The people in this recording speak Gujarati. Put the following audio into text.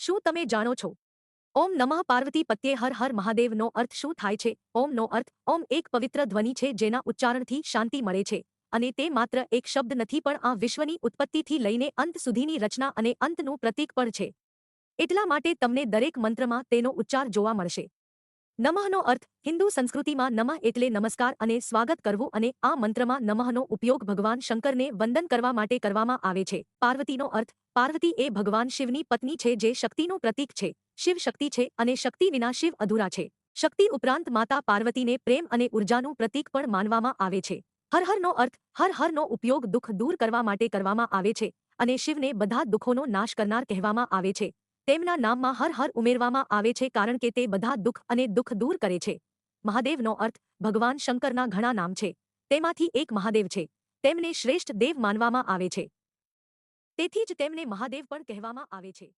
શું તમે જાણો છો? ઓમ નમઃ પાર્વતી પત્યે હર હર મહાદેવનો અર્થ શું થાય છે? ઓમનો અર્થ ઓમ એક પવિત્ર ધ્વનિ છે જેના ઉચ્ચારણથી શાંતિ મળે છે. અને તે માત્ર એક શબ્દ નથી પણ આ વિશ્વની ઉત્પત્તિથી લઈને અંત સુધીની રચના અને અંતનું પ્રતીક પણ છે. એટલા માટે તમને દરેક મંત્રમાં તેનો ઉચ્ચાર જોવા મળશે. નમઃનો અર્થ હિન્દુ સંસ્કૃતિમાં નમઃ એટલે નમસ્કાર અને સ્વાગત કરવું અને આ મંત્રમાં નમઃનો ઉપયોગ ભગવાન શંકરને વંદન કરવા માટે કરવામાં આવે છે. પાર્વતીનો અર્થ પાર્વતી એ ભગવાન શિવની પત્ની છે જે શક્તિનું પ્રતીક છે. શિવ શક્તિ છે અને શક્તિ વિના શિવ અધૂરા છે. શક્તિ ઉપરાંત માતા પાર્વતીને પ્રેમ અને ઉર્જાનું પ્રતીક પણ માનવામાં આવે છે. હર હરનો અર્થ હર હરનો ઉપયોગ દુઃખ દૂર કરવા માટે કરવામાં આવે છે અને શિવને બધા દુઃખોનો નાશ કરનાર કહેવામાં આવે છે. તેમના નામમાં હર હર ઉમેરવામાં આવે છે કારણ કે તે બધા દુઃખ અને દુઃખ દૂર કરે છે. મહાદેવનો અર્થ ભગવાન શંકરના ઘણા નામ છે. તેમાંથી એક મહાદેવ છે. તેમને શ્રેષ્ઠ દેવ માનવામાં આવે છે. તેથી જ તેમને મહાદેવ પણ કહેવામાં આવે છે.